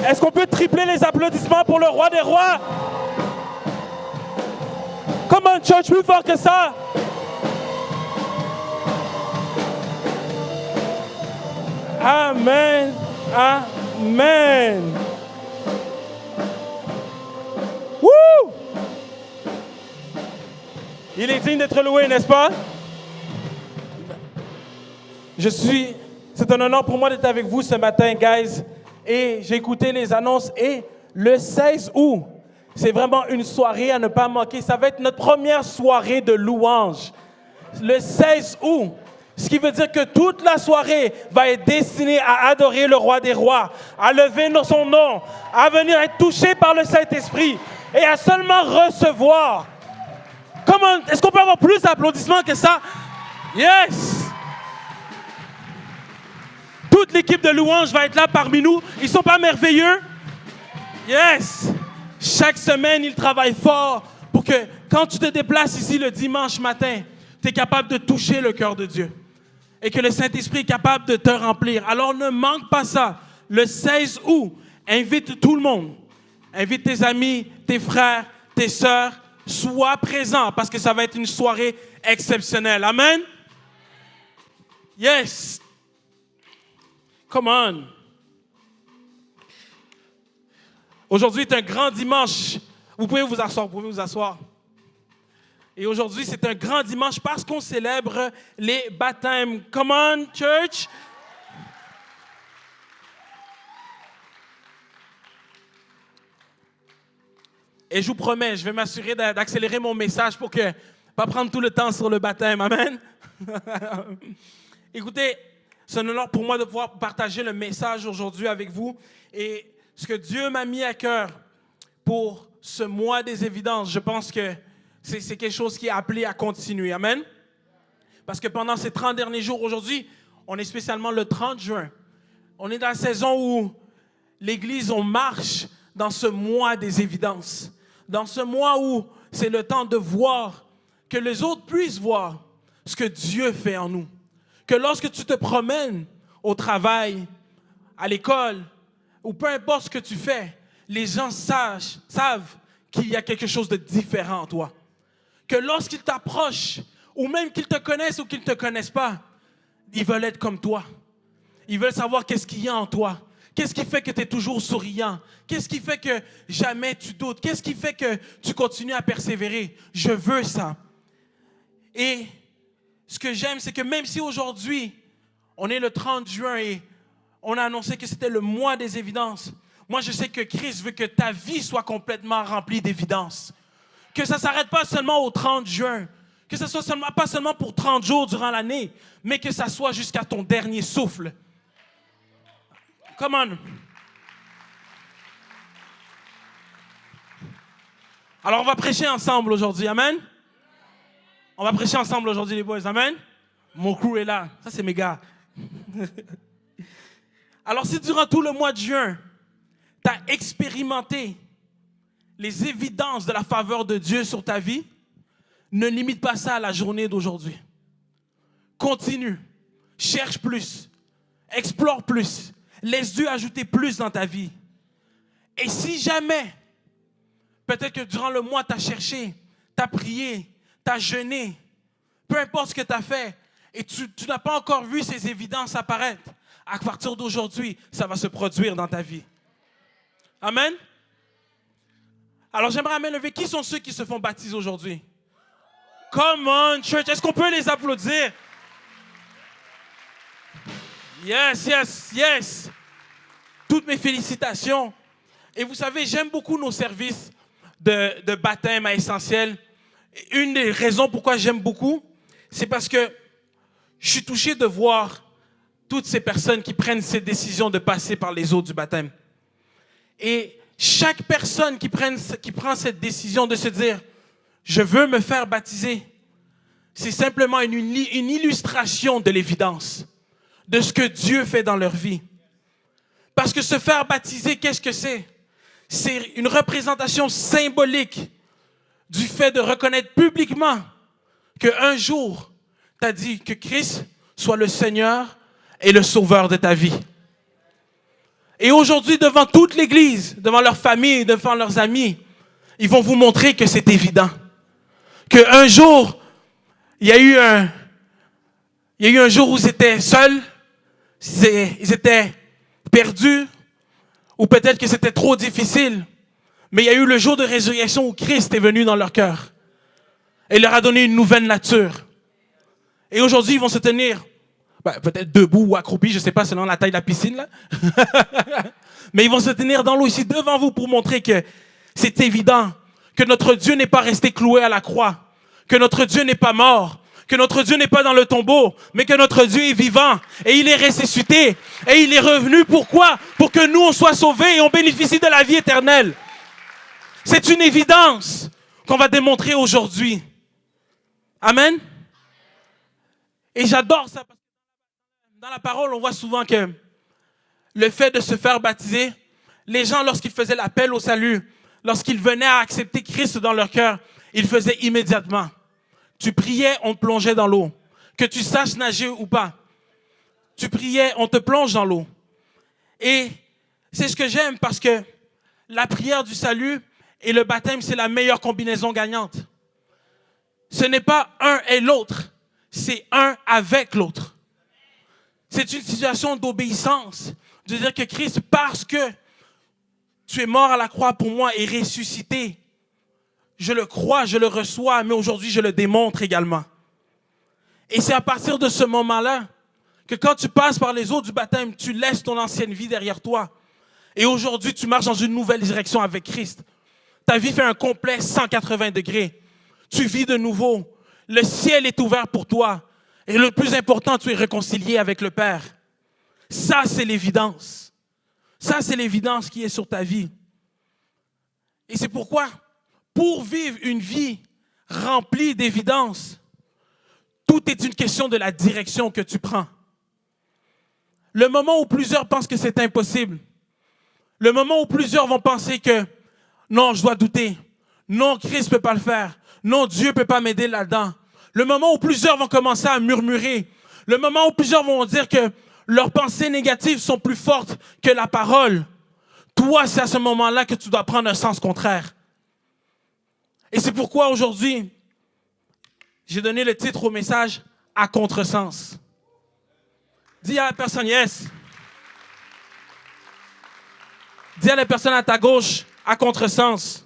Est-ce qu'on peut tripler les applaudissements pour le roi des rois? Come on, church, plus fort que ça. Amen. Amen. Woo! Il est digne d'être loué, n'est-ce pas? C'est un honneur pour moi d'être avec vous ce matin, guys. Et j'ai écouté les annonces. Et le 16 août, c'est vraiment une soirée à ne pas manquer. Ça va être notre première soirée de louange. Le 16 août. Ce qui veut dire que toute la soirée va être destinée à adorer le roi des rois, à lever son nom, à venir être touché par le Saint-Esprit et à seulement recevoir. Comment? Est-ce qu'on peut avoir plus d'applaudissements que ça? Yes! Toute l'équipe de louange va être là parmi nous. Ils ne sont pas merveilleux? Yes! Chaque semaine, ils travaillent fort pour que quand tu te déplaces ici le dimanche matin, tu es capable de toucher le cœur de Dieu. Et que le Saint-Esprit est capable de te remplir. Alors ne manque pas ça. Le 16 août, invite tout le monde. Invite tes amis, tes frères, tes sœurs. Sois présent parce que ça va être une soirée exceptionnelle. Amen? Yes! Come on! Aujourd'hui est un grand dimanche. Vous pouvez vous asseoir, Et aujourd'hui, c'est un grand dimanche parce qu'on célèbre les baptêmes. Come on, church! Et je vous promets, je vais m'assurer d'accélérer mon message pour que pas prendre tout le temps sur le baptême. Amen. Écoutez, c'est un honneur pour moi de pouvoir partager le message aujourd'hui avec vous. Et ce que Dieu m'a mis à cœur pour ce mois des évidences, je pense que c'est quelque chose qui est appelé à continuer. Amen. Parce que pendant ces 30 derniers jours, aujourd'hui, on est spécialement le 30 juin. On est dans la saison où l'Église, on marche dans ce mois des évidences. Dans ce mois où c'est le temps de voir, que les autres puissent voir ce que Dieu fait en nous. Que lorsque tu te promènes au travail, à l'école, ou peu importe ce que tu fais, les gens savent qu'il y a quelque chose de différent en toi. Que lorsqu'ils t'approchent, ou même qu'ils te connaissent ou qu'ils ne te connaissent pas, ils veulent être comme toi. Ils veulent savoir qu'est-ce qu'il y a en toi. Qu'est-ce qui fait que tu es toujours souriant? Qu'est-ce qui fait que jamais tu doutes? Qu'est-ce qui fait que tu continues à persévérer? Je veux ça. Et ce que j'aime, c'est que même si aujourd'hui, on est le 30 juin et on a annoncé que c'était le mois des évidences, moi je sais que Christ veut que ta vie soit complètement remplie d'évidences. Que ça ne s'arrête pas seulement au 30 juin. Que ça ne soit pas seulement pour 30 jours durant l'année, mais que ça soit jusqu'à ton dernier souffle. Come on. Alors, on va prêcher ensemble aujourd'hui. Amen. On va prêcher ensemble aujourd'hui, les boys. Amen. Mon crew est là. Ça, c'est mes gars. Alors, si durant tout le mois de juin, tu as expérimenté les évidences de la faveur de Dieu sur ta vie, ne limite pas ça à la journée d'aujourd'hui. Continue. Cherche plus. Explore plus. Laisse Dieu ajouter plus dans ta vie. Et si jamais, peut-être que durant le mois, tu as cherché, tu as prié, tu as jeûné, peu importe ce que tu as fait, et tu n'as pas encore vu ces évidences apparaître, à partir d'aujourd'hui, ça va se produire dans ta vie. Amen. Alors j'aimerais lever. Qui sont ceux qui se font baptiser aujourd'hui? Come on, church. Est-ce qu'on peut les applaudir? Yes, yes, yes. Toutes mes félicitations. Et vous savez, j'aime beaucoup nos services de baptême à Essentiel. Une des raisons pourquoi j'aime beaucoup, c'est parce que je suis touché de voir toutes ces personnes qui prennent ces décisions de passer par les eaux du baptême. Et chaque personne qui prend cette décision de se dire « Je veux me faire baptiser », c'est simplement une illustration de l'évidence, de ce que Dieu fait dans leur vie. Parce que se faire baptiser, qu'est-ce que c'est? C'est une représentation symbolique du fait de reconnaître publiquement qu'un jour, tu as dit que Christ soit le Seigneur et le Sauveur de ta vie. Et aujourd'hui, devant toute l'Église, devant leur famille, devant leurs amis, ils vont vous montrer que c'est évident. Qu'un jour, il y a eu un jour où ils étaient seuls, ils étaient perdus, ou peut-être que c'était trop difficile. Mais il y a eu le jour de résurrection où Christ est venu dans leur cœur. Et leur a donné une nouvelle nature. Et aujourd'hui, ils vont se tenir, peut-être debout ou accroupis, je ne sais pas, selon la taille de la piscine, là. Mais ils vont se tenir dans l'eau ici devant vous pour montrer que c'est évident que notre Dieu n'est pas resté cloué à la croix, que notre Dieu n'est pas mort, que notre Dieu n'est pas dans le tombeau, mais que notre Dieu est vivant et il est ressuscité et il est revenu. Pourquoi? Pour que nous, on soit sauvés et on bénéficie de la vie éternelle. C'est une évidence qu'on va démontrer aujourd'hui. Amen. Et j'adore ça parce que dans la parole, on voit souvent que le fait de se faire baptiser, les gens, lorsqu'ils faisaient l'appel au salut, lorsqu'ils venaient à accepter Christ dans leur cœur, ils le faisaient immédiatement. Tu priais, on te plongeait dans l'eau. Que tu saches nager ou pas. Tu priais, on te plonge dans l'eau. Et c'est ce que j'aime parce que la prière du salut et le baptême, c'est la meilleure combinaison gagnante. Ce n'est pas un et l'autre, c'est un avec l'autre. C'est une situation d'obéissance. De dire que Christ, parce que tu es mort à la croix pour moi et ressuscité, je le crois, je le reçois, mais aujourd'hui, je le démontre également. Et c'est à partir de ce moment-là que quand tu passes par les eaux du baptême, tu laisses ton ancienne vie derrière toi. Et aujourd'hui, tu marches dans une nouvelle direction avec Christ. Ta vie fait un complet 180 degrés. Tu vis de nouveau. Le ciel est ouvert pour toi. Et le plus important, tu es réconcilié avec le Père. Ça, c'est l'évidence. Ça, c'est l'évidence qui est sur ta vie. Et c'est pourquoi, pour vivre une vie remplie d'évidence, tout est une question de la direction que tu prends. Le moment où plusieurs pensent que c'est impossible, le moment où plusieurs vont penser que non, je dois douter, non, Christ ne peut pas le faire, non, Dieu ne peut pas m'aider là-dedans, le moment où plusieurs vont commencer à murmurer, le moment où plusieurs vont dire que leurs pensées négatives sont plus fortes que la parole, toi, c'est à ce moment-là que tu dois prendre un sens contraire. Et c'est pourquoi aujourd'hui, j'ai donné le titre au message « À contresens ». Dis à la personne « Yes ». Dis à la personne à ta gauche « À contresens ».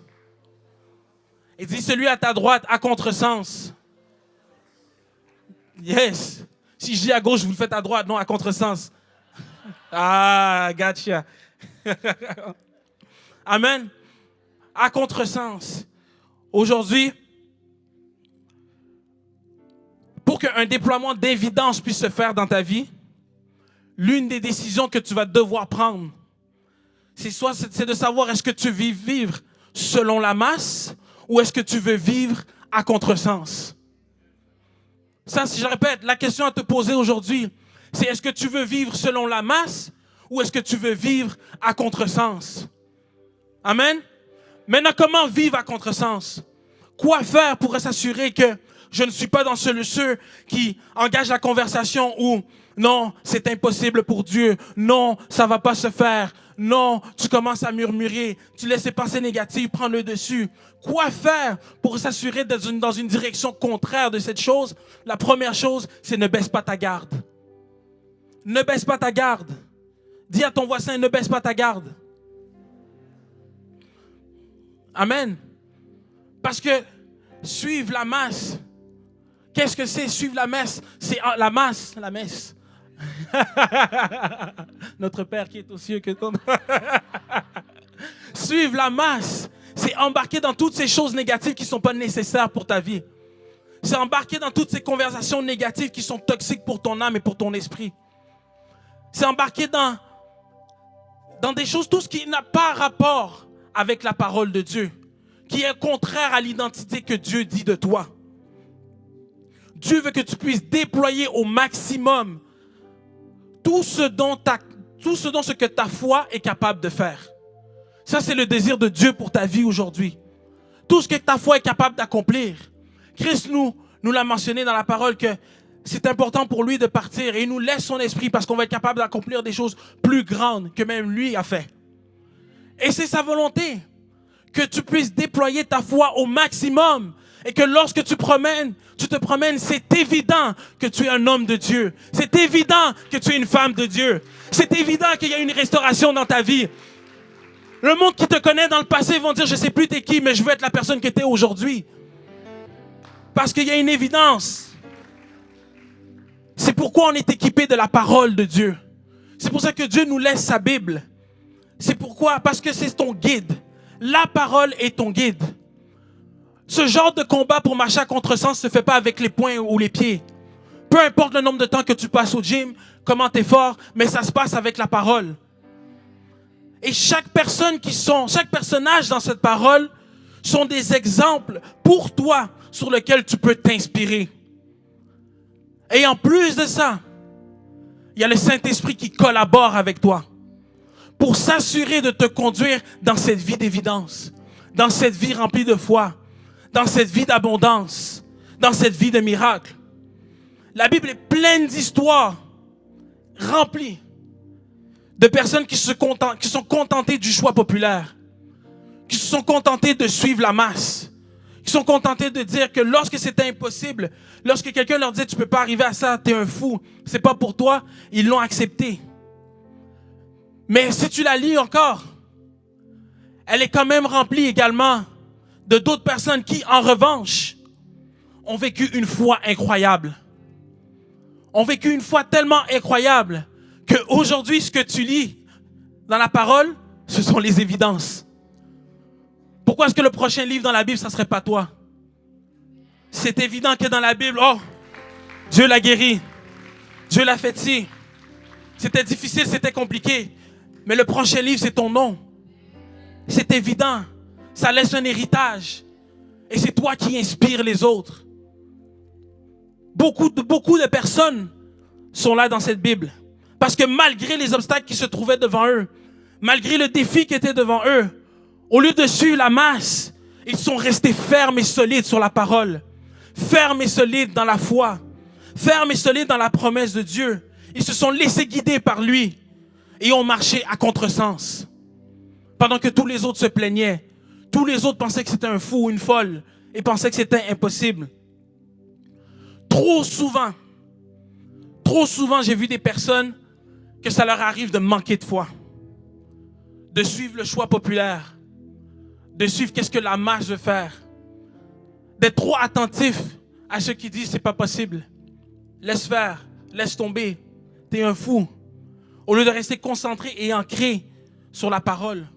Et dis celui à ta droite « À contresens ». Yes. Si je dis à gauche, vous le faites à droite, non, à contresens. Ah, gotcha. Amen. À contresens. Aujourd'hui, pour qu'un déploiement d'évidence puisse se faire dans ta vie, l'une des décisions que tu vas devoir prendre, c'est de savoir est-ce que tu veux vivre selon la masse ou est-ce que tu veux vivre à contresens. Ça, si je répète, la question à te poser aujourd'hui, c'est est-ce que tu veux vivre selon la masse ou est-ce que tu veux vivre à contresens? Amen. Maintenant, comment vivre à contresens? Quoi faire pour s'assurer que je ne suis pas dans ceux qui engagent la conversation où non, c'est impossible pour Dieu, non, ça ne va pas se faire, non, tu commences à murmurer, tu laisses tes pensées négatives prendre le dessus. Quoi faire pour s'assurer d'être dans une direction contraire de cette chose? La première chose, c'est ne baisse pas ta garde. Ne baisse pas ta garde. Dis à ton voisin, ne baisse pas ta garde. Amen. Parce que suivre la masse, qu'est-ce que c'est suivre la messe? C'est la masse, la messe. Notre Père qui est aux cieux, que comme suivre la masse, c'est embarquer dans toutes ces choses négatives qui ne sont pas nécessaires pour ta vie. C'est embarquer dans toutes ces conversations négatives qui sont toxiques pour ton âme et pour ton esprit. C'est embarquer dans des choses, tout ce qui n'a pas rapport avec la parole de Dieu, qui est contraire à l'identité que Dieu dit de toi. Dieu veut que tu puisses déployer au maximum tout ce que ta foi est capable de faire. Ça, c'est le désir de Dieu pour ta vie aujourd'hui. Tout ce que ta foi est capable d'accomplir. Christ nous l'a mentionné dans la parole que c'est important pour lui de partir et il nous laisse son esprit parce qu'on va être capable d'accomplir des choses plus grandes que même lui a fait. Et c'est sa volonté que tu puisses déployer ta foi au maximum et que lorsque tu te promènes, c'est évident que tu es un homme de Dieu. C'est évident que tu es une femme de Dieu. C'est évident qu'il y a une restauration dans ta vie. Le monde qui te connaît dans le passé vont dire, je ne sais plus t'es qui, mais je veux être la personne que tu es aujourd'hui. Parce qu'il y a une évidence. C'est pourquoi on est équipé de la parole de Dieu. C'est pour ça que Dieu nous laisse sa Bible. C'est pourquoi, parce que c'est ton guide. La parole est ton guide. Ce genre de combat pour marcher à contresens ne se fait pas avec les poings ou les pieds. Peu importe le nombre de temps que tu passes au gym, comment tu es fort, mais ça se passe avec la parole. Et chaque personnage dans cette parole sont des exemples pour toi sur lesquels tu peux t'inspirer. Et en plus de ça, il y a le Saint-Esprit qui collabore avec toi pour s'assurer de te conduire dans cette vie d'évidence, dans cette vie remplie de foi, dans cette vie d'abondance, dans cette vie de miracles. La Bible est pleine d'histoires remplies de personnes qui sont contentées du choix populaire, qui se sont contentées de suivre la masse, qui sont contentées de dire que lorsque c'était impossible, lorsque quelqu'un leur disait « tu ne peux pas arriver à ça, tu es un fou, c'est pas pour toi », ils l'ont accepté. Mais si tu la lis encore, elle est quand même remplie également de d'autres personnes qui, en revanche, ont vécu une foi incroyable. Ont vécu une foi tellement incroyable qu'aujourd'hui, ce que tu lis dans la parole, ce sont les évidences. Pourquoi est-ce que le prochain livre dans la Bible, ça ne serait pas toi? C'est évident que dans la Bible, oh, Dieu l'a guéri. Dieu l'a fait ci. C'était difficile, c'était compliqué. Mais le prochain livre, c'est ton nom. C'est évident. Ça laisse un héritage. Et c'est toi qui inspires les autres. Beaucoup de personnes sont là dans cette Bible. Parce que malgré les obstacles qui se trouvaient devant eux, malgré le défi qui était devant eux, au lieu de suivre la masse, ils sont restés fermes et solides sur la parole. Fermes et solides dans la foi. Fermes et solides dans la promesse de Dieu. Ils se sont laissés guider par lui. Et ont marché à contresens. Pendant que tous les autres se plaignaient. Tous les autres pensaient que c'était un fou ou une folle. Et pensaient que c'était impossible. Trop souvent, j'ai vu des personnes que ça leur arrive de manquer de foi. De suivre le choix populaire. De suivre qu'est-ce que la masse veut faire. D'être trop attentif à ceux qui disent c'est pas possible. Laisse faire, laisse tomber. T'es un fou. Au lieu de rester concentré et ancré sur la parole.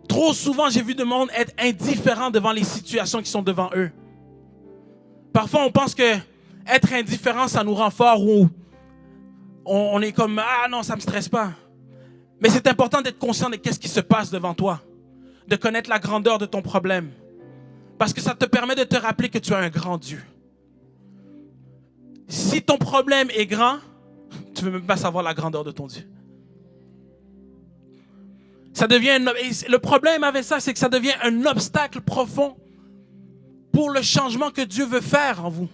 Trop souvent, j'ai vu de monde être indifférent devant les situations qui sont devant eux. Parfois, on pense que être indifférent, ça nous rend fort ou on est comme ah non, ça me stresse pas. Mais c'est important d'être conscient de qu'est-ce qui se passe devant toi. De connaître la grandeur de ton problème. Parce que ça te permet de te rappeler que tu as un grand Dieu. Si ton problème est grand, tu ne veux même pas savoir la grandeur de ton Dieu. Le problème avec ça, c'est que ça devient un obstacle profond pour le changement que Dieu veut faire en vous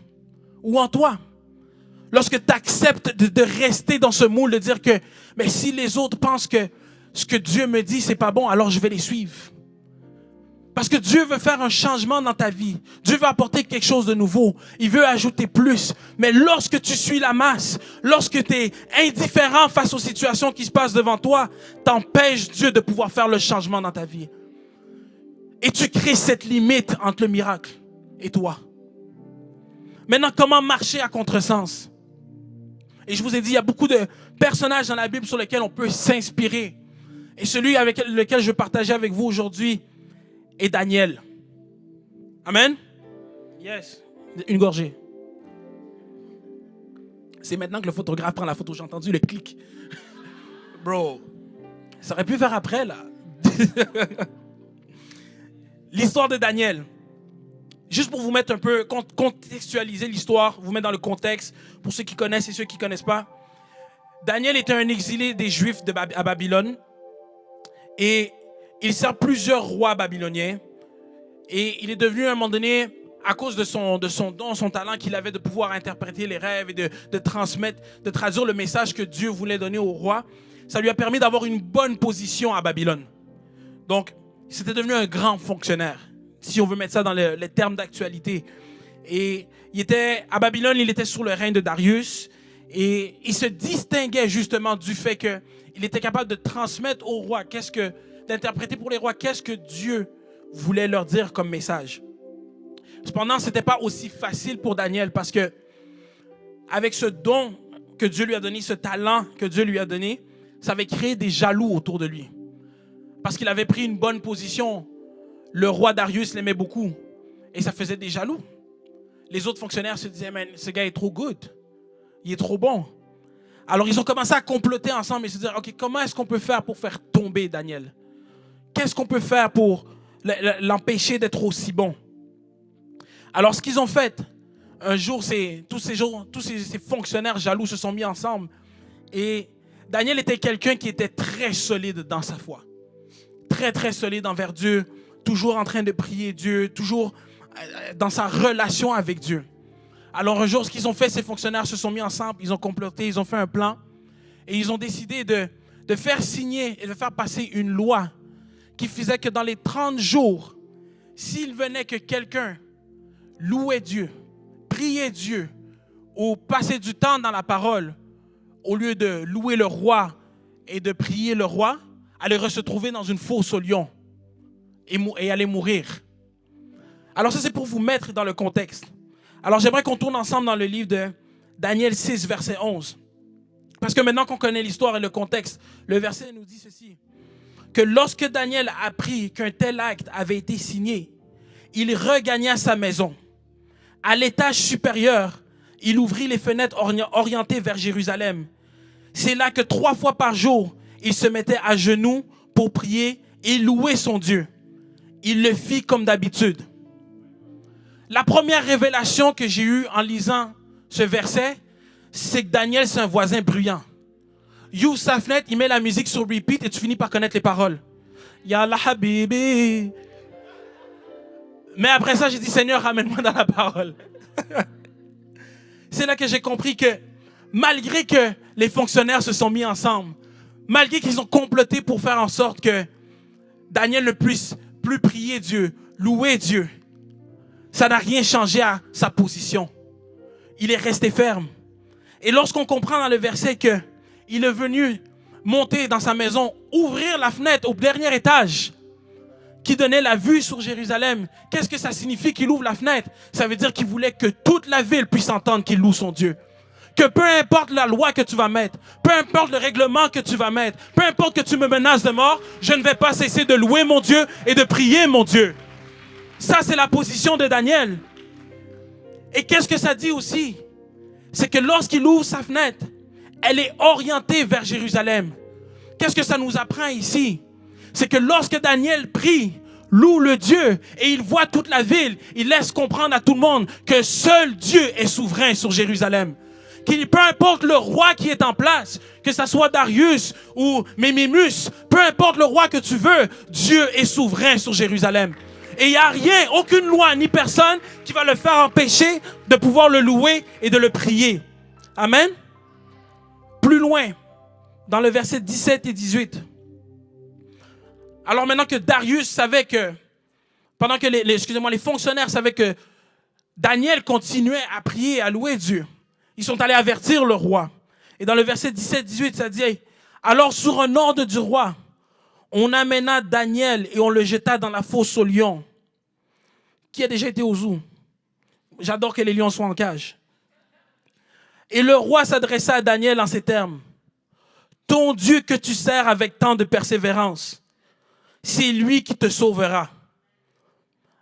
ou en toi. Lorsque tu acceptes de rester dans ce moule, de dire que mais si les autres pensent que ce que Dieu me dit, c'est pas bon, alors je vais les suivre. Parce que Dieu veut faire un changement dans ta vie. Dieu veut apporter quelque chose de nouveau. Il veut ajouter plus. Mais lorsque tu suis la masse, lorsque tu es indifférent face aux situations qui se passent devant toi, t'empêches Dieu de pouvoir faire le changement dans ta vie. Et tu crées cette limite entre le miracle et toi. Maintenant, comment marcher à contresens? Et je vous ai dit, il y a beaucoup de personnages dans la Bible sur lesquels on peut s'inspirer. Et celui avec lequel je veux partager avec vous aujourd'hui est Daniel. Amen? Yes. Une gorgée. C'est maintenant que le photographe prend la photo. J'ai entendu le clic. Bro, ça aurait pu faire après, là. L'histoire de Daniel. Juste pour vous mettre un peu, contextualiser l'histoire, vous mettre dans le contexte, pour ceux qui connaissent et ceux qui ne connaissent pas. Daniel était un exilé des Juifs à Babylone. Et il sert plusieurs rois babyloniens. Et il est devenu, à un moment donné, à cause de son don, son talent qu'il avait de pouvoir interpréter les rêves et de transmettre, de traduire le message que Dieu voulait donner au roi, ça lui a permis d'avoir une bonne position à Babylone. Donc, c'était devenu un grand fonctionnaire, si on veut mettre ça dans les termes d'actualité. Et à Babylone, il était sous le règne de Darius, et il se distinguait justement du fait qu'il était capable de transmettre au roi, d'interpréter pour les rois qu'est-ce que Dieu voulait leur dire comme message. Cependant, ce n'était pas aussi facile pour Daniel parce que avec ce don que Dieu lui a donné, ce talent que Dieu lui a donné, ça avait créé des jaloux autour de lui. Parce qu'il avait pris une bonne position. Le roi Darius l'aimait beaucoup et ça faisait des jaloux. Les autres fonctionnaires se disaient, man, ce gars est trop good, il est trop bon. Alors ils ont commencé à comploter ensemble et se dire, ok, comment est-ce qu'on peut faire pour faire tomber Daniel? Qu'est-ce qu'on peut faire pour l'empêcher d'être aussi bon? Alors, ce qu'ils ont fait, un jour, tous ces fonctionnaires jaloux se sont mis ensemble. Et Daniel était quelqu'un qui était très solide dans sa foi. Très, très solide envers Dieu. Toujours en train de prier Dieu. Toujours dans sa relation avec Dieu. Alors, un jour, ce qu'ils ont fait, ces fonctionnaires se sont mis ensemble. Ils ont comploté, ils ont fait un plan. Et ils ont décidé de faire signer et de faire passer une loi qui faisait que dans les 30 jours, s'il venait que quelqu'un louer Dieu, prier Dieu ou passer du temps dans la parole au lieu de louer le roi et de prier le roi, allait se trouver dans une fosse au lion et allait mourir. Alors ça, c'est pour vous mettre dans le contexte. Alors j'aimerais qu'on tourne ensemble dans le livre de Daniel 6, verset 11. Parce que maintenant qu'on connaît l'histoire et le contexte, le verset nous dit ceci, que lorsque Daniel apprit qu'un tel acte avait été signé, il regagna sa maison. À l'étage supérieur, il ouvrit les fenêtres orientées vers Jérusalem. C'est là que 3 fois par jour, il se mettait à genoux pour prier et louer son Dieu. Il le fit comme d'habitude. La première révélation que j'ai eue en lisant ce verset, c'est que Daniel, c'est un voisin bruyant. Il ouvre sa fenêtre, il met la musique sur repeat et tu finis par connaître les paroles. Ya la habibi. Mais après ça, j'ai dit, Seigneur, ramène-moi dans la parole. C'est là que j'ai compris que malgré que les fonctionnaires se sont mis ensemble, malgré qu'ils ont comploté pour faire en sorte que Daniel ne puisse plus prier Dieu, louer Dieu, ça n'a rien changé à sa position. Il est resté ferme. Et lorsqu'on comprend dans le verset qu'il est venu monter dans sa maison, ouvrir la fenêtre au dernier étage, qui donnait la vue sur Jérusalem. Qu'est-ce que ça signifie qu'il ouvre la fenêtre? Ça veut dire qu'il voulait que toute la ville puisse entendre qu'il loue son Dieu. Que peu importe la loi que tu vas mettre, peu importe le règlement que tu vas mettre, peu importe que tu me menaces de mort, je ne vais pas cesser de louer mon Dieu et de prier mon Dieu. Ça, c'est la position de Daniel. Et qu'est-ce que ça dit aussi? C'est que lorsqu'il ouvre sa fenêtre, elle est orientée vers Jérusalem. Qu'est-ce que ça nous apprend ici? C'est que lorsque Daniel prie, loue le Dieu et il voit toute la ville, il laisse comprendre à tout le monde que seul Dieu est souverain sur Jérusalem. Qu'il peu importe le roi qui est en place, que ce soit Darius ou Mémémus, peu importe le roi que tu veux, Dieu est souverain sur Jérusalem. Et il n'y a rien, aucune loi ni personne qui va le faire empêcher de pouvoir le louer et de le prier. Amen. Plus loin, dans le verset 17 et 18. Alors maintenant que Darius savait que, pendant que les fonctionnaires savaient que Daniel continuait à prier, à louer Dieu, ils sont allés avertir le roi. Et dans le verset 17-18, ça dit, alors sur un ordre du roi, on amena Daniel et on le jeta dans la fosse aux lions. Qui a déjà été au zoo? J'adore que les lions soient en cage. Et le roi s'adressa à Daniel en ces termes. Ton Dieu que tu sers avec tant de persévérance, c'est lui qui te sauvera.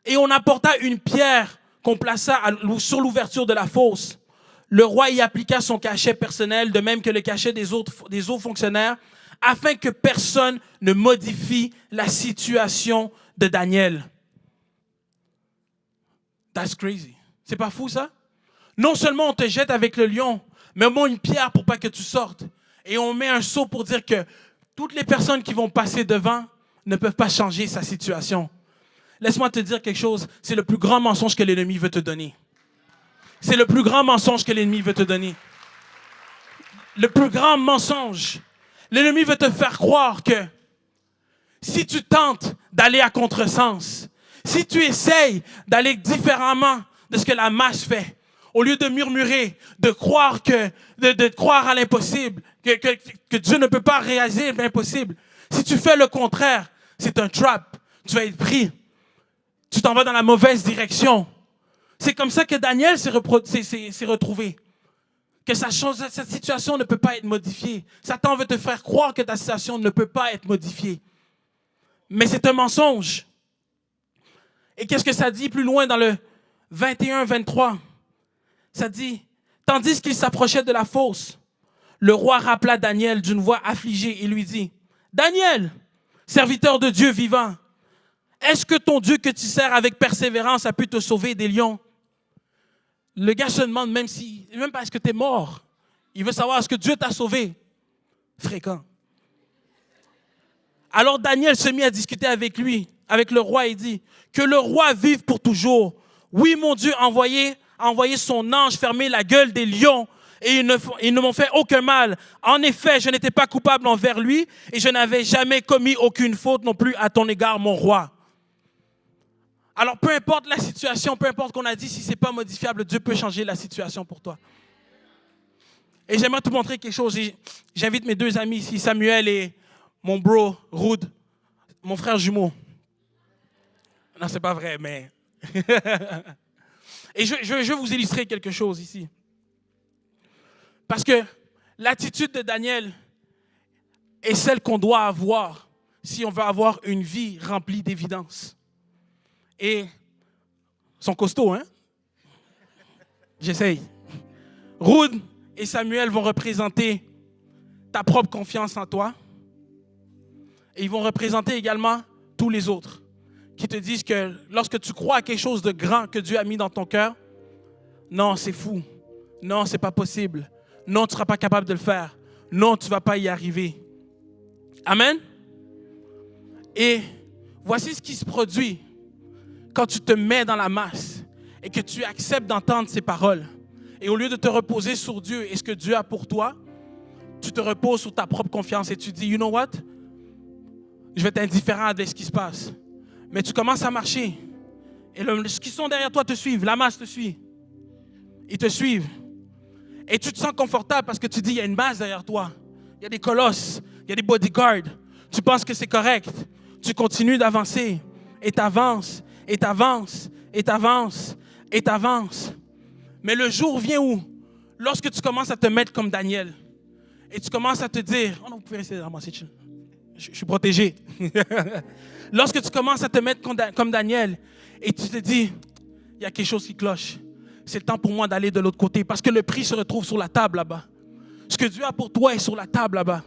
Et on apporta une pierre qu'on plaça sur l'ouverture de la fosse. Le roi y appliqua son cachet personnel, de même que le cachet des autres fonctionnaires, afin que personne ne modifie la situation de Daniel. That's crazy. C'est pas fou, ça? Non seulement on te jette avec le lion, mais on met une pierre pour pas que tu sortes. Et on met un sceau pour dire que toutes les personnes qui vont passer devant ne peuvent pas changer sa situation. laisse-moi te dire quelque chose. C'est le plus grand mensonge que l'ennemi veut te donner. C'est le plus grand mensonge que l'ennemi veut te donner. Le plus grand mensonge. L'ennemi veut te faire croire que si tu tentes d'aller à contresens, si tu essayes d'aller différemment de ce que la masse fait, au lieu de murmurer, de croire de croire à l'impossible, que Dieu ne peut pas réaliser l'impossible, si tu fais le contraire, c'est un trap. Tu vas être pris. Tu t'en vas dans la mauvaise direction. C'est comme ça que Daniel s'est retrouvé. Que sa situation ne peut pas être modifiée. Satan veut te faire croire que ta situation ne peut pas être modifiée. Mais c'est un mensonge. Et qu'est-ce que ça dit plus loin dans le 21-23? Ça dit, tandis qu'il s'approchait de la fosse, le roi rappela Daniel d'une voix affligée et lui dit, Daniel, serviteur de Dieu vivant, est-ce que ton Dieu que tu sers avec persévérance a pu te sauver des lions? Le gars se demande même pas est-ce que tu es mort. Il veut savoir est-ce que Dieu t'a sauvé. Fréquent. Alors Daniel se mit à discuter avec lui, avec le roi, et dit, que le roi vive pour toujours. Oui, mon Dieu a envoyé son ange fermer la gueule des lions et ils ne m'ont fait aucun mal. En effet, je n'étais pas coupable envers lui et je n'avais jamais commis aucune faute non plus à ton égard, mon roi. Alors, peu importe la situation, peu importe qu'on a dit, si ce n'est pas modifiable, Dieu peut changer la situation pour toi. Et j'aimerais te montrer quelque chose. J'invite mes deux amis ici, Samuel et mon bro, Rude, mon frère jumeau. Non, c'est pas vrai, mais... Et je vais vous illustrer quelque chose ici. Parce que l'attitude de Daniel est celle qu'on doit avoir si on veut avoir une vie remplie d'évidence. Et ils sont costauds, hein? J'essaye. Rude et Samuel vont représenter ta propre confiance en toi. Et ils vont représenter également tous les autres qui te disent que lorsque tu crois à quelque chose de grand que Dieu a mis dans ton cœur, non, c'est fou. Non, c'est pas possible. Non, tu ne seras pas capable de le faire. Non, tu ne vas pas y arriver. Amen? Et voici ce qui se produit quand tu te mets dans la masse et que tu acceptes d'entendre ces paroles. Et au lieu de te reposer sur Dieu et ce que Dieu a pour toi, tu te reposes sur ta propre confiance et tu dis, you know what? Je vais être indifférent avec ce qui se passe. Mais tu commences à marcher. Et ceux qui sont derrière toi te suivent. La masse te suit. Ils te suivent. Et tu te sens confortable parce que tu dis, il y a une masse derrière toi. Il y a des colosses. Il y a des bodyguards. Tu penses que c'est correct. Tu continues d'avancer. Et tu avances. Et tu avances. Et tu avances. Et tu avances. Mais le jour vient où, lorsque tu commences à te mettre comme Daniel, et tu commences à te dire, oh non, vous pouvez rester dans moi, c'est chill. Je suis protégé. Lorsque tu commences à te mettre comme Daniel et tu te dis, il y a quelque chose qui cloche. C'est le temps pour moi d'aller de l'autre côté parce que le prix se retrouve sur la table là-bas. Ce que Dieu a pour toi est sur la table là-bas.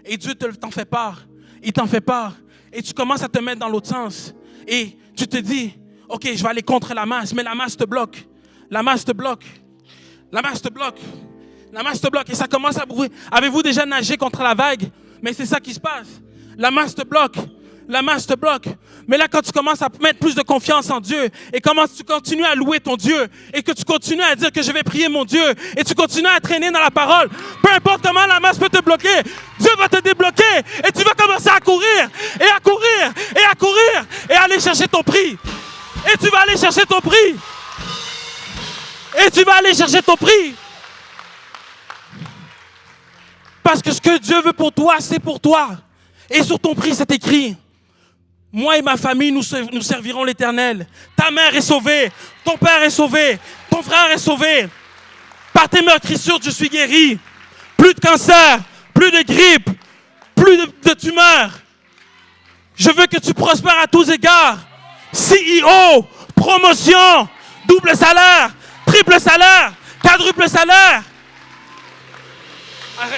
Et Dieu t'en fait part. Il t'en fait part. Et tu commences à te mettre dans l'autre sens. Et tu te dis, OK, je vais aller contre la masse. Mais la masse te bloque. La masse te bloque. La masse te bloque. La masse te bloque. Et ça commence à bouger. Avez-vous déjà nagé contre la vague? Mais c'est ça qui se passe. La masse te bloque. La masse te bloque. Mais là, quand tu commences à mettre plus de confiance en Dieu et tu continues à louer ton Dieu et que tu continues à dire que je vais prier mon Dieu et tu continues à traîner dans la parole, peu importe comment la masse peut te bloquer, Dieu va te débloquer et tu vas commencer à courir et à courir et à courir et à aller chercher ton prix. Et tu vas aller chercher ton prix. Et tu vas aller chercher ton prix. Parce que ce que Dieu veut pour toi, c'est pour toi. Et sur ton prix, c'est écrit. Moi et ma famille, nous servirons l'Éternel. Ta mère est sauvée. Ton père est sauvé. Ton frère est sauvé. Par tes meurtrissures, je suis guéri. Plus de cancer, plus de grippe, plus de tumeurs. Je veux que tu prospères à tous égards. CEO, promotion, double salaire, triple salaire, quadruple salaire.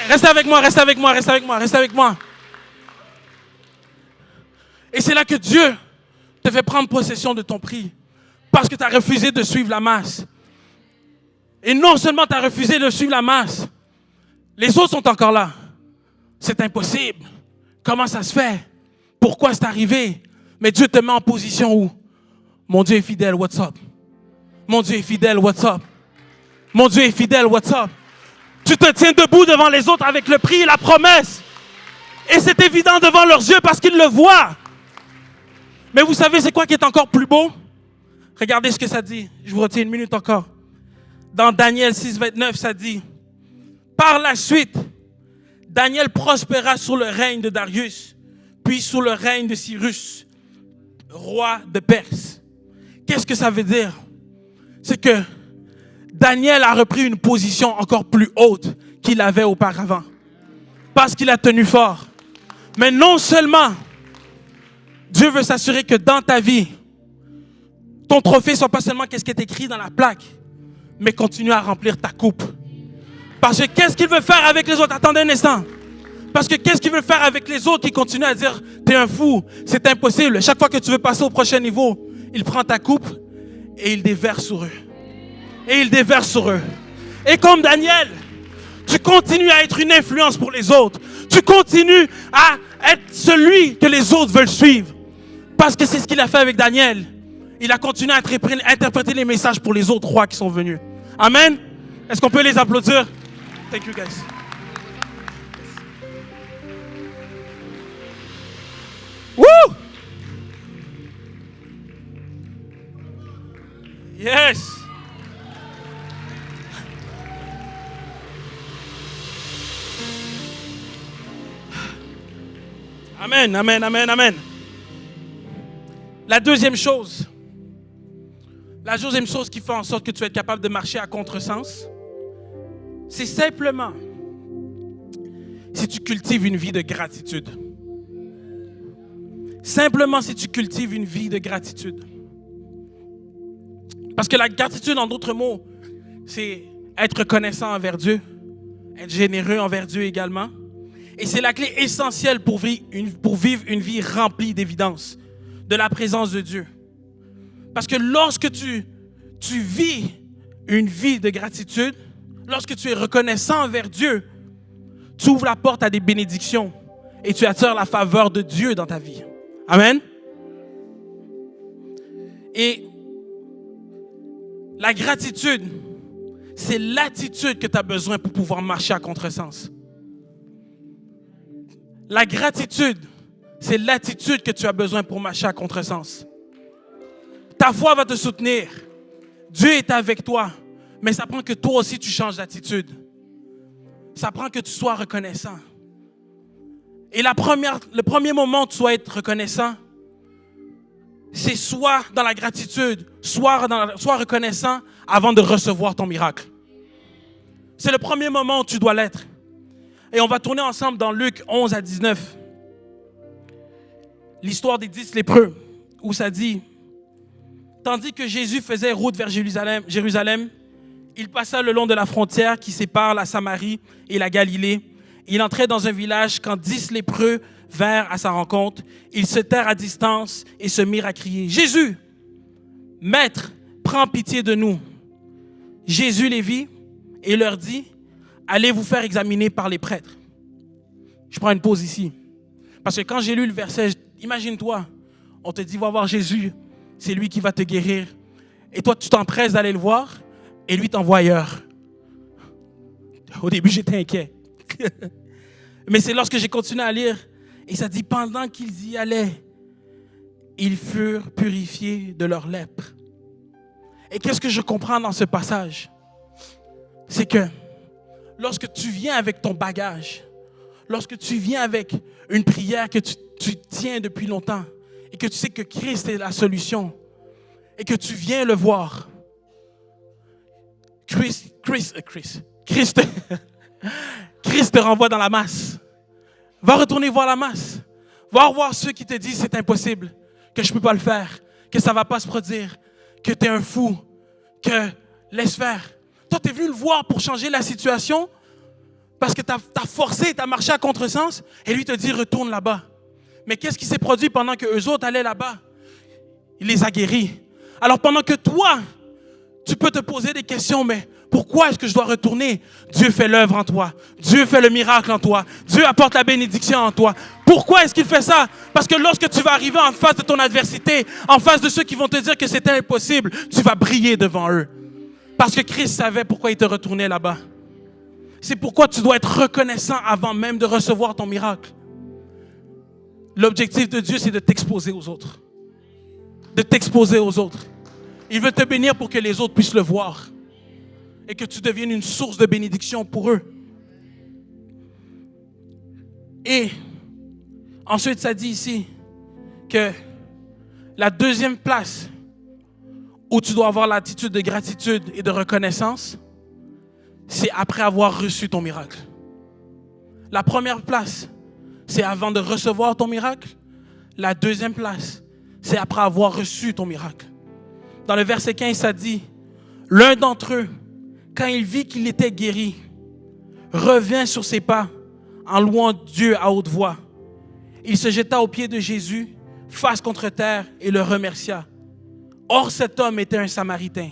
Reste avec moi, reste avec moi, reste avec moi, reste avec moi. Et c'est là que Dieu te fait prendre possession de ton prix. Parce que tu as refusé de suivre la masse. Et non seulement tu as refusé de suivre la masse, les autres sont encore là. C'est impossible. Comment ça se fait? Pourquoi c'est arrivé? Mais Dieu te met en position où? Mon Dieu est fidèle, what's up? Mon Dieu est fidèle, what's up? Mon Dieu est fidèle, what's up? Tu te tiens debout devant les autres avec le prix et la promesse. Et c'est évident devant leurs yeux parce qu'ils le voient. Mais vous savez, c'est quoi qui est encore plus beau? Regardez ce que ça dit. Je vous retiens une minute encore. Dans Daniel 6, 29, ça dit, par la suite, Daniel prospéra sous le règne de Darius, puis sous le règne de Cyrus, roi de Perse. Qu'est-ce que ça veut dire? C'est que Daniel a repris une position encore plus haute qu'il avait auparavant. Parce qu'il a tenu fort. Mais non seulement Dieu veut s'assurer que dans ta vie, ton trophée soit pas seulement qu'est-ce qui est écrit dans la plaque, mais continue à remplir ta coupe. Parce que qu'est-ce qu'il veut faire avec les autres? Attendez un instant. Parce que qu'est-ce qu'il veut faire avec les autres qui continuent à dire t'es un fou, c'est impossible. Chaque fois que tu veux passer au prochain niveau, il prend ta coupe et il déverse sur eux. Et il déverse sur eux. Et comme Daniel, tu continues à être une influence pour les autres. Tu continues à être celui que les autres veulent suivre. Parce que c'est ce qu'il a fait avec Daniel. Il a continué à interpréter les messages pour les autres rois qui sont venus. Amen. Est-ce qu'on peut les applaudir? Thank you guys. Woo! Yes. Amen, amen, amen, amen. La deuxième chose qui fait en sorte que tu es capable de marcher à contresens, c'est simplement si tu cultives une vie de gratitude. Simplement si tu cultives une vie de gratitude. Parce que la gratitude, en d'autres mots, c'est être reconnaissant envers Dieu, être généreux envers Dieu également. Et c'est la clé essentielle pour vivre une vie remplie d'évidence de la présence de Dieu. Parce que lorsque tu vis une vie de gratitude, lorsque tu es reconnaissant envers Dieu, tu ouvres la porte à des bénédictions et tu attires la faveur de Dieu dans ta vie. Amen. Et la gratitude, c'est l'attitude que tu as besoin pour pouvoir marcher à contresens. La gratitude, c'est l'attitude que tu as besoin pour marcher à contresens. Ta foi va te soutenir. Dieu est avec toi. Mais ça prend que toi aussi tu changes d'attitude. Ça prend que tu sois reconnaissant. Et le premier moment où tu dois être reconnaissant, c'est soit dans la gratitude, soit reconnaissant avant de recevoir ton miracle. C'est le premier moment où tu dois l'être. Et on va tourner ensemble dans Luc 11 à 19. L'histoire des 10 lépreux, où ça dit, tandis que Jésus faisait route vers Jérusalem, il passa le long de la frontière qui sépare la Samarie et la Galilée. Il entrait dans un village quand 10 lépreux vinrent à sa rencontre. Ils se tinrent à distance et se mirent à crier, « Jésus, Maître, prends pitié de nous. » Jésus les vit et leur dit, « Allez vous faire examiner par les prêtres. » Je prends une pause ici. Parce que quand j'ai lu le verset, imagine-toi, on te dit, va voir Jésus, c'est lui qui va te guérir. Et toi, tu t'empresses d'aller le voir et lui t'envoie ailleurs. Au début, j'étais inquiet. Mais c'est lorsque j'ai continué à lire, et ça dit, pendant qu'ils y allaient, ils furent purifiés de leur lèpre. Et qu'est-ce que je comprends dans ce passage? C'est que lorsque tu viens avec ton bagage, lorsque tu viens avec une prière que tu tiens depuis longtemps, et que tu sais que Christ est la solution, et que tu viens le voir, Christ te renvoie dans la masse. Va retourner voir la masse. Va voir ceux qui te disent c'est impossible, que je ne peux pas le faire, que ça ne va pas se produire, que tu es un fou, que laisse faire. Toi, tu es venu le voir pour changer la situation parce que tu as forcé, tu as marché à contresens et lui te dit retourne là-bas. Mais qu'est-ce qui s'est produit pendant que eux autres allaient là-bas? Il les a guéris. Alors pendant que toi, tu peux te poser des questions, mais pourquoi est-ce que je dois retourner? Dieu fait l'œuvre en toi. Dieu fait le miracle en toi. Dieu apporte la bénédiction en toi. Pourquoi est-ce qu'il fait ça? Parce que lorsque tu vas arriver en face de ton adversité, en face de ceux qui vont te dire que c'était impossible, tu vas briller devant eux. Parce que Christ savait pourquoi il te retournait là-bas. C'est pourquoi tu dois être reconnaissant avant même de recevoir ton miracle. L'objectif de Dieu, c'est de t'exposer aux autres. De t'exposer aux autres. Il veut te bénir pour que les autres puissent le voir. Et que tu deviennes une source de bénédiction pour eux. Et ensuite, ça dit ici que la deuxième place où tu dois avoir l'attitude de gratitude et de reconnaissance, c'est après avoir reçu ton miracle. La première place, c'est avant de recevoir ton miracle. La deuxième place, c'est après avoir reçu ton miracle. Dans le verset 15, ça dit, l'un d'entre eux, quand il vit qu'il était guéri, revient sur ses pas en louant Dieu à haute voix. Il se jeta aux pieds de Jésus, face contre terre, et le remercia. Or, cet homme était un Samaritain.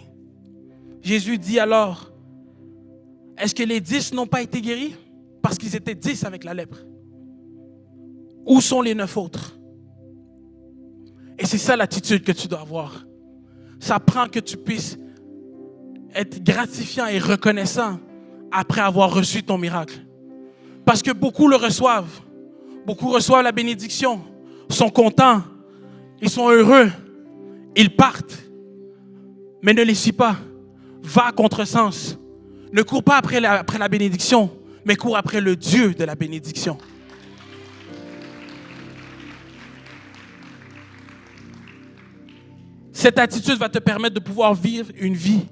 Jésus dit alors, est-ce que les 10 n'ont pas été guéris? Parce qu'ils étaient 10 avec la lèpre. Où sont les 9 autres? Et c'est ça l'attitude que tu dois avoir. Ça prend que tu puisses être gratifiant et reconnaissant après avoir reçu ton miracle. Parce que beaucoup le reçoivent. Beaucoup reçoivent la bénédiction, sont contents, ils sont heureux, ils partent. Mais ne les suis pas. Va à contresens. Ne cours pas après la bénédiction, mais cours après le Dieu de la bénédiction. Cette attitude va te permettre de pouvoir vivre une vie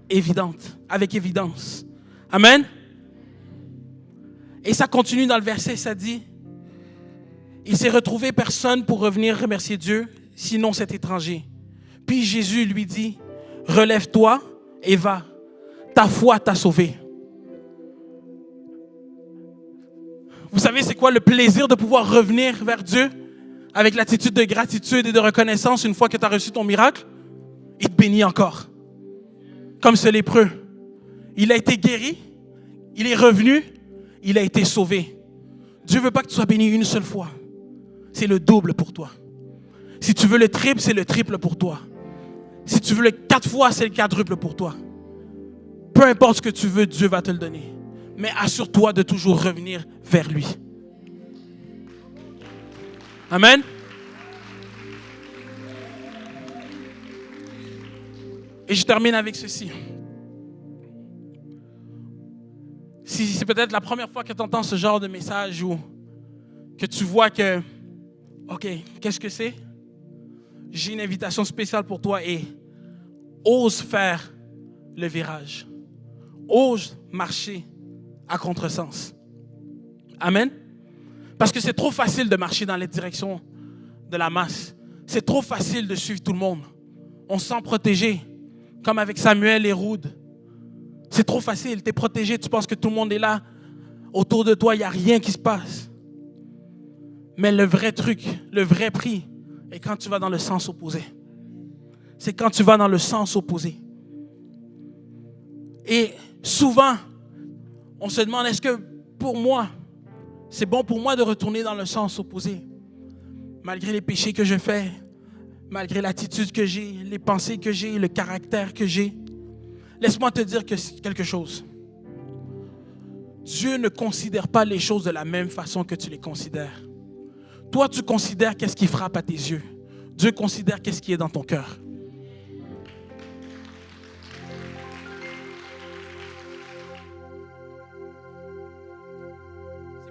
évidente, avec évidence. Amen. Et ça continue dans le verset, ça dit, il s'est retrouvé personne pour revenir remercier Dieu, sinon cet étranger. Puis Jésus lui dit, relève-toi et va, ta foi t'a sauvé. Vous savez c'est quoi le plaisir de pouvoir revenir vers Dieu avec l'attitude de gratitude et de reconnaissance une fois que tu as reçu ton miracle? Il te bénit encore. Comme ce lépreux. Il a été guéri, il est revenu, il a été sauvé. Dieu ne veut pas que tu sois béni une seule fois. C'est le double pour toi. Si tu veux le triple, c'est le triple pour toi. Si tu veux le 4 fois, c'est le quadruple pour toi. Peu importe ce que tu veux, Dieu va te le donner. Mais assure-toi de toujours revenir vers lui. Amen. Et je termine avec ceci. Si c'est peut-être la première fois que tu entends ce genre de message ou que tu vois que, OK, qu'est-ce que c'est? J'ai une invitation spéciale pour toi et ose faire le virage. Ose marcher à contresens. Amen. Parce que c'est trop facile de marcher dans la direction de la masse. C'est trop facile de suivre tout le monde. On se sent protégé, comme avec Samuel et Ruth. C'est trop facile, tu es protégé, tu penses que tout le monde est là. Autour de toi, il n'y a rien qui se passe. Mais le vrai truc, le vrai prix, est quand tu vas dans le sens opposé. C'est quand tu vas dans le sens opposé. Et souvent, on se demande, est-ce que pour moi, c'est bon pour moi de retourner dans le sens opposé? Malgré les péchés que je fais, malgré l'attitude que j'ai, les pensées que j'ai, le caractère que j'ai. Laisse-moi te dire quelque chose. Dieu ne considère pas les choses de la même façon que tu les considères. Toi, tu considères qu'est-ce qui frappe à tes yeux. Dieu considère qu'est-ce qui est dans ton cœur. C'est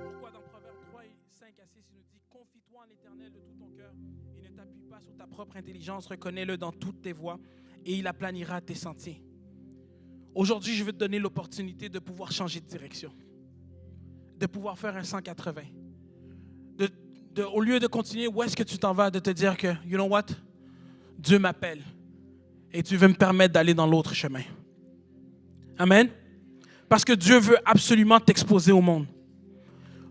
pourquoi dans Proverbes 3, 5 à 6, il nous dit « Confie-toi en l'Éternel de tout ton cœur et ne t'appuie pas sur ta propre intelligence. Reconnais-le dans toutes tes voies et il aplanira tes sentiers. » Aujourd'hui, je vais te donner l'opportunité de pouvoir changer de direction, de pouvoir faire un 180. Au lieu de continuer, où est-ce que tu t'en vas, de te dire que, you know what, Dieu m'appelle et Dieu veut me permettre d'aller dans l'autre chemin. Amen. Parce que Dieu veut absolument t'exposer au monde.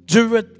Dieu veut